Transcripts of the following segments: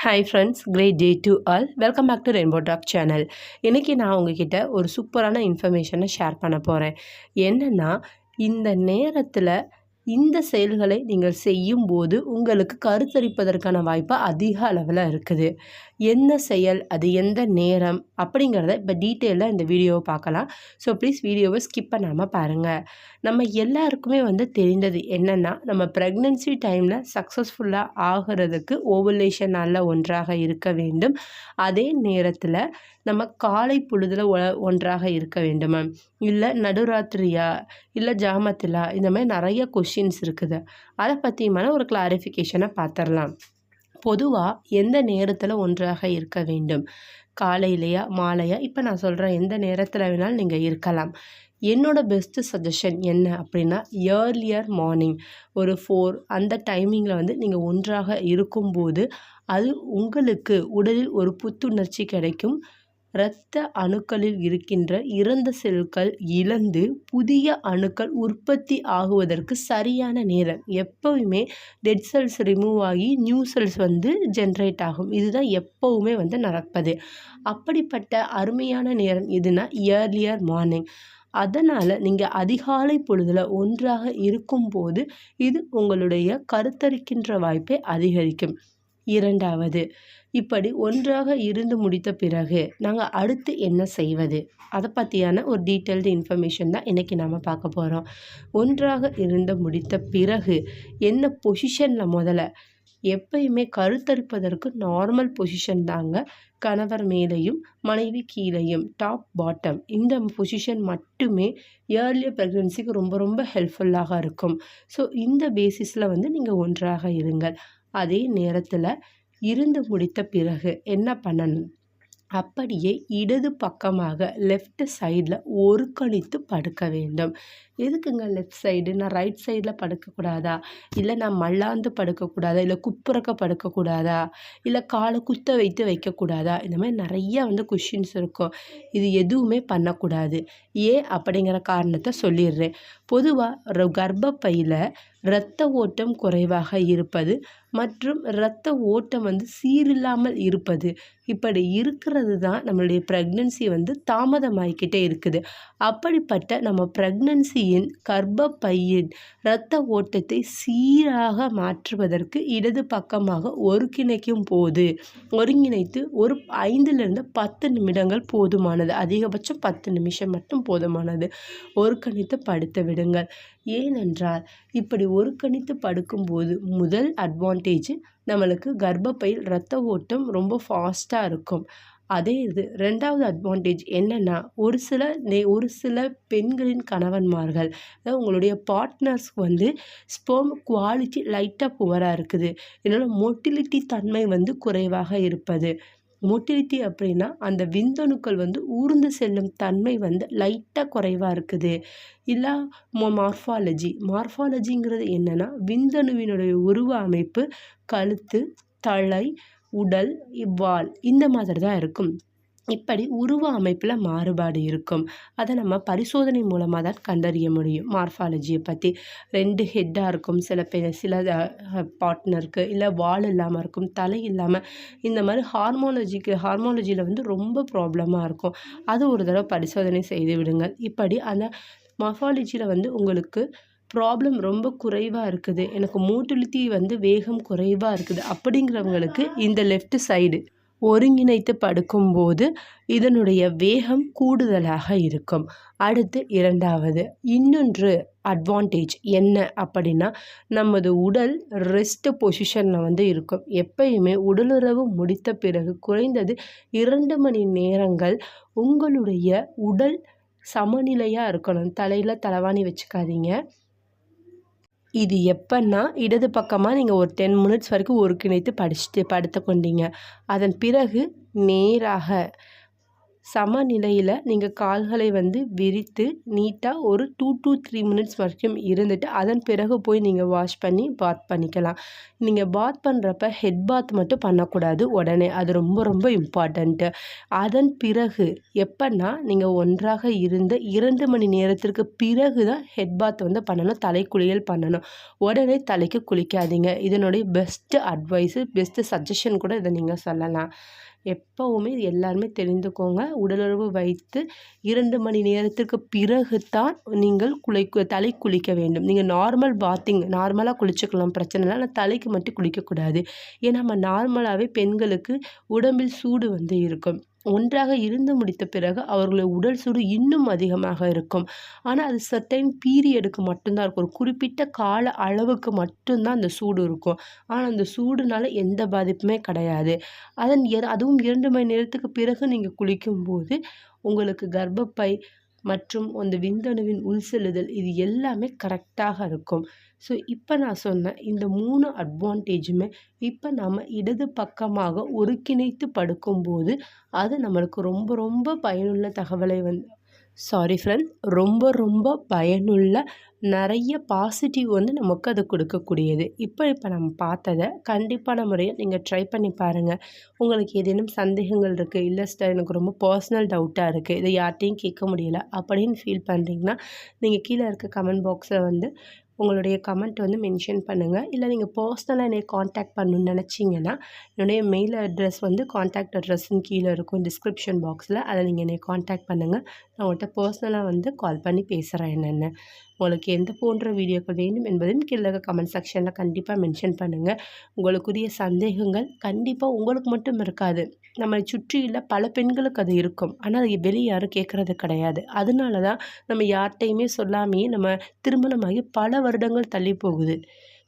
Hi friends, great day to all. Welcome back to Rainbow Talk channel. இன்றைக்கி நான் உங்ககிட்ட ஒரு சூப்பரான இன்ஃபர்மேஷனை ஷேர் பண்ண போகிறேன். என்னென்னா, இந்த நேரத்தில் இந்த செயல்களை நீங்கள் செய்யும்போது உங்களுக்கு கருத்தரிப்பதற்கான வாய்ப்பு அதிக அளவில் இருக்குது. என்ன செயல், அது எந்த நேரம் அப்படிங்கிறத இப்போ டீட்டெயிலாக இந்த வீடியோவை பார்க்கலாம். ஸோ ப்ளீஸ் வீடியோவை ஸ்கிப் பண்ணாமல் பாருங்கள். நம்ம எல்லாருக்குமே தெரிந்தது என்னென்னா, நம்ம ப்ரெக்னென்சி டைமில் சக்ஸஸ்ஃபுல்லாக ஆகிறதுக்கு ஓவுலேஷன் நாளில் ஒன்றாக இருக்க வேண்டும். அதே நேரத்தில் நம்ம காலை பொழுதில் ஒன்றாக இருக்க வேண்டுமா, இல்லை நடுராத்திரியா, இல்லை ஜாமத்திலா, இந்த மாதிரி நிறைய கொஷின்ஸ் இருக்குது. அதை பற்றியுமான ஒரு கிளாரிஃபிகேஷனை பார்த்துடலாம். பொதுவாக எந்த நேரத்தில் ஒன்றாக இருக்க வேண்டும், காலையிலையா மாலையா, இப்போ நான் சொல்கிறேன் எந்த நேரத்தில் வேணாலும் நீங்கள் இருக்கலாம். என்னோடய பெஸ்ட்டு சஜஷன் என்ன அப்படின்னா, ஏர்லியர் மார்னிங் ஒரு 4 அந்த டைமிங்கில் நீங்கள் ஒன்றாக இருக்கும்போது அது உங்களுக்கு உடலில் ஒரு புத்துணர்ச்சி கிடைக்கும். இரத்த அணுக்களில் இருக்கின்ற இறந்த செல்கள் இழந்து புதிய அணுக்கள் உற்பத்தி ஆகுவதற்கு சரியான நேரம். எப்போவுமே டெட் செல்ஸ் ரிமூவ் ஆகி நியூ செல்ஸ் ஜென்ரேட் ஆகும். இதுதான் எப்போவுமே நடப்பது. அப்படிப்பட்ட அருமையான நேரம் எதுனா ஏர்லியர் மார்னிங். அதனால் நீங்கள் அதிகாலை பொழுதில் ஒன்றாக இருக்கும்போது இது உங்களுடைய கருத்தரிக்கின்ற வாய்ப்பை அதிகரிக்கும். இரண்டாவது, இப்படி ஒன்றாக இருந்து முடித்த பிறகு நாங்கள் அடுத்து என்ன செய்வது, அதை பற்றியான ஒரு டீட்டெயில்டு இன்ஃபர்மேஷன் தான் இன்றைக்கி நாம் பார்க்க போகிறோம். ஒன்றாக இருந்து முடித்த பிறகு என்ன பொசிஷனில் முதல்ல, எப்பயுமே கருத்தரிப்பதற்கு நார்மல் பொசிஷன் தாங்க. கணவர் மேலேயும் மனைவி கீழேயும், டாப் பாட்டம், இந்த பொசிஷன் மட்டுமே ஏர்லியர் ப்ரெக்னென்சிக்கு ரொம்ப ரொம்ப ஹெல்ப்ஃபுல்லாக இருக்கும். ஸோ இந்த பேசிஸில் நீங்கள் ஒன்றாக இருங்கள். அதே நேரத்தில் இருந்து முடித்த பிறகு என்ன பண்ணணும், அப்படியே இடது பக்கமாக லெஃப்ட் சைடில் ஒருக்கணித்து படுக்க வேண்டும். எதுக்குங்க லெஃப்ட் சைடு, நான் ரைட் சைடில் படுக்கக்கூடாதா, இல்லை நான் மல்லாந்து படுக்கக்கூடாதா, இல்லை குப்புறக்க படுக்கக்கூடாதா, இல்லை காலை குத்த வைக்கக்கூடாதா, இந்த மாதிரி நிறையா கொஷின்ஸ் இருக்கும். இது எதுவுமே பண்ணக்கூடாது. ஏன் அப்படிங்கிற காரணத்தை சொல்லிடுறேன். பொதுவாக கர்ப்பப்பையில் இரத்த ஓட்டம் குறைவாக இருப்பது மற்றும் இரத்த ஓட்டம் சீரில்லாமல் இருப்பது, இப்படி இருக்கிறது தான் நம்மளுடைய ப்ரெக்னென்சி தாமதமாகிக்கிட்டே இருக்குது. அப்படிப்பட்ட நம்ம ப்ரெக்னென்சியின் கர்ப்பப்பையின் இரத்த ஓட்டத்தை சீராக மாற்றுவதற்கு இடது பக்கமாக ஒருங்கிணைத்து ஒரு 5லிருந்து 10 நிமிடங்கள் போதுமானது. அதிகபட்சம் 10 நிமிஷம் மட்டும் போதுமானது. ஒருங்கிணைத்து படுத்து விடுங்கள். ஏனென்றால் இப்படி ஒருங்கிணைத்து படுக்கும்போது முதல் அட்வான்டேஜ், நம்மளுக்கு கர்ப்பப்பையில் இரத்த ஓட்டம் ரொம்ப ஃபாஸ்ட்டாக இருக்கும். அதே இது ரெண்டாவது அட்வான்டேஜ் என்னென்னா, ஒரு சில பெண்களின் கணவன்மார்கள், அதாவது உங்களுடைய பார்ட்னர்ஸ்க்கு ஸ்பெர்ம் குவாலிட்டி லைட்டாக புவராக இருக்குது. இதனால் மொட்டிலிட்டி தன்மை குறைவாக இருப்பது. மொட்டிலிட்டி அப்படின்னா அந்த விந்தணுக்கள் ஊர்ந்து செல்லும் தன்மை லைட்டாக குறைவாக இருக்குது. இல்லை மார்ஃபாலஜிங்கிறது என்னென்னா, விந்தணுவினுடைய உருவ அமைப்பு கழுத்து, தலை, உடல், வால் இந்த மாதிரி தான் இருக்கும். இப்படி உருவ அமைப்பில் மாறுபாடு இருக்கும். அதை நம்ம பரிசோதனை மூலமாக தான் கண்டறிய முடியும். மார்ஃபாலஜியை பற்றி 2 ஹெட்டாக இருக்கும் சில பார்ட்னருக்கு, இல்லை வால் இல்லாமல் இருக்கும், தலை இல்லாமல், இந்த மாதிரி ஹார்மோலஜியில் ரொம்ப ப்ராப்ளமாக இருக்கும். அது ஒரு தடவை பரிசோதனை செய்து விடுங்கள். இப்படி அந்த மார்ஃபாலஜியில் உங்களுக்கு ப்ராப்ளம் ரொம்ப குறைவாக இருக்குது, எனக்கு மோட்டிலிட்டி வேகம் குறைவாக இருக்குது அப்படிங்கிறவங்களுக்கு இந்த லெஃப்ட் சைடு ஒருங்கிணைத்து படுக்கும்போது இதனுடைய வேகம் கூடுதலாக இருக்கும். அடுத்து இரண்டாவது இன்னொன்று அட்வான்டேஜ் என்ன அப்படின்னா, நமது உடல் ரெஸ்ட் பொசிஷனில் இருக்கும். எப்பயுமே உடலுறவு முடித்த பிறகு குறைந்தது 2 மணி நேரங்கள் உங்களுடைய உடல் சமநிலையாக இருக்கணும். தலையில் தலைவாணி வச்சுக்காதீங்க. இது எப்போன்னா, இடது பக்கமாக நீங்கள் ஒரு 10 மினிட்ஸ் வரைக்கும் ஒருங்கிணைத்து படுத்து கொண்டீங்க. அதன் பிறகு நேராக சமநிலையில் நீங்கள் கால்களை வந்து விரித்து நீட்டாக ஒரு 2 to 3 மினிட்ஸ் வரைக்கும் இருந்துட்டு அதன் பிறகு போய் நீங்கள் வாஷ் பண்ணி பாத் பண்ணிக்கலாம். நீங்கள் பாத் பண்ணுறப்ப ஹெட் பாத் மட்டும் பண்ணக்கூடாது உடனே, அது ரொம்ப ரொம்ப இம்பார்ட்டண்ட்டு. அதன் பிறகு எப்போன்னா நீங்கள் ஒன்றாக இருந்து 2 மணி நேரத்திற்கு பிறகு தான் ஹெட் பாத் வந்து பண்ணணும், தலை குளியல் பண்ணணும். உடனே தலைக்கு குளிக்காதீங்க. இதனுடைய பெஸ்ட்டு அட்வைஸு, பெஸ்ட்டு சஜஷன் கூட இதை நீங்கள் சொல்லலாம். எப்போவுமே எல்லாருமே தெரிந்துக்கோங்க, உடலுறவு வைத்து 2 மணி நேரத்திற்கு பிறகு தான் நீங்கள் தலை குளிக்க வேண்டும். நீங்கள் நார்மல் பாத்திங் நார்மலாக குளிச்சுக்கலாம், பிரச்சனை இல்லை. ஆனால் தலைக்கு மட்டும் குளிக்கக்கூடாது. ஏன்னா நம்ம நார்மலாகவே பெண்களுக்கு உடம்பில் சூடு வந்து இருக்கும். ஒன்றாக இருந்து முடித்த பிறகு அவர்களுடைய உடல் சூடு இன்னும் அதிகமாக இருக்கும். ஆனால் அது சர்டைன் பீரியடுக்கு மட்டும்தான் இருக்கும். ஒரு குறிப்பிட்ட கால அளவுக்கு மட்டும்தான் அந்த சூடு இருக்கும். ஆனால் அந்த சூடுனால எந்த பாதிப்புமே கிடையாது. அதுவும் 2 மணி நேரத்துக்கு பிறகு நீங்கள் குளிக்கும்போது உங்களுக்கு கர்ப்பப்பை மற்றும் அந்த விந்தணுவின் உள்செல்லுதல் இது எல்லாமே கரெக்டாக இருக்கும். ஸோ இப்போ நான் சொன்ன இந்த 3 அட்வான்டேஜுமே இப்போ நம்ம இடது பக்கமாக ஒருங்கிணைத்து படுக்கும்போது அது நம்மளுக்கு ரொம்ப ரொம்ப பயனுள்ள தகவலை சாரி ஃப்ரெண்ட்ஸ், ரொம்ப ரொம்ப பயனுள்ள நிறைய பாசிட்டிவ் வந்து நமக்கு அது கொடுக்கக்கூடியது. இப்போ நம்ம பார்த்ததை கண்டிப்பான முறையில் நீங்கள் ட்ரை பண்ணி பாருங்கள். உங்களுக்கு ஏதேனும் சந்தேகங்கள் இருக்குது, இல்லை சிஸ்டர் எனக்கு ரொம்ப பர்சனல் டவுட்டாக இருக்குது, இதை யார்கிட்டையும் கேட்க முடியல அப்படின்னு ஃபீல் பண்ணுறீங்கன்னா நீங்கள் கீழே இருக்க கமெண்ட் பாக்ஸில் வந்து உங்களுடைய கமெண்ட் வந்து மென்ஷன் பண்ணுங்கள். இல்லை நீங்கள் பர்சனலாக என்னை காண்டாக்ட் பண்ணணுன்னு நினச்சிங்கன்னா என்னுடைய மெயில் அட்ரஸ் வந்து காண்டாக்ட் அட்ரஸ்ன்னு கீழே இருக்கும் டிஸ்கிரிப்ஷன் பாக்ஸில், அதை நீங்கள் என்னை காண்டாக்ட் பண்ணுங்கள். நான் உங்கள்கிட்ட பர்சனலாக வந்து கால் பண்ணி பேசுகிறேன் என்னென்னு. உங்களுக்கு எந்த போன்ற வீடியோக்கள் வேண்டும் என்பதையும் கீழே இருக்க கமெண்ட் செக்ஷனில் கண்டிப்பாக மென்ஷன் பண்ணுங்கள். உங்களுக்குரிய சந்தேகங்கள் கண்டிப்பாக உங்களுக்கு மட்டும் இருக்காது, நம்மளை சுற்றியுள்ள பல பெண்களுக்கு அது இருக்கும். ஆனால் அது வெளியே யாரும் கேட்குறது கிடையாது. அதனால தான் நம்ம யார்கிட்டையுமே சொல்லாமையே நம்ம திருமணமாகி பல வருடங்கள் தள்ளி போகுது.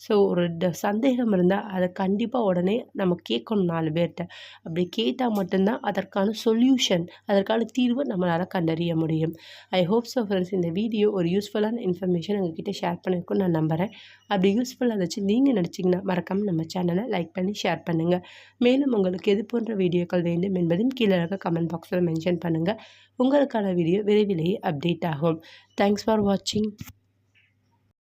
ஸோ ஒரு சந்தேகம் இருந்தால் அதை கண்டிப்பாக உடனே நம்ம கேட்கணும் 4 பேர்கிட்ட. அப்படி கேட்டால் மட்டும்தான் அதற்கான சொல்யூஷன், அதற்கான தீர்வு நம்மளால் கண்டறிய முடியும். ஐ ஹோப் ஸோ ஃப்ரெண்ட்ஸ், இந்த வீடியோ ஒரு யூஸ்ஃபுல்லான இன்ஃபர்மேஷன் உங்ககிட்ட ஷேர் பண்ணியிருக்கோன்னு நான் நம்புகிறேன். அப்படி யூஸ்ஃபுல்லாக இருந்துச்சு நீங்கள் நினச்சிங்கன்னா மறக்காமல் நம்ம சேனலை லைக் பண்ணி ஷேர் பண்ணுங்கள். மேலும் உங்களுக்கு எது போன்ற வீடியோக்கள் வேண்டும் என்பதையும் கீழே இருக்க கமெண்ட் பாக்ஸில் மென்ஷன் பண்ணுங்கள். உங்களுக்கான வீடியோ விரைவிலேயே அப்டேட் ஆகும். தேங்க்ஸ் ஃபார் வாட்சிங்.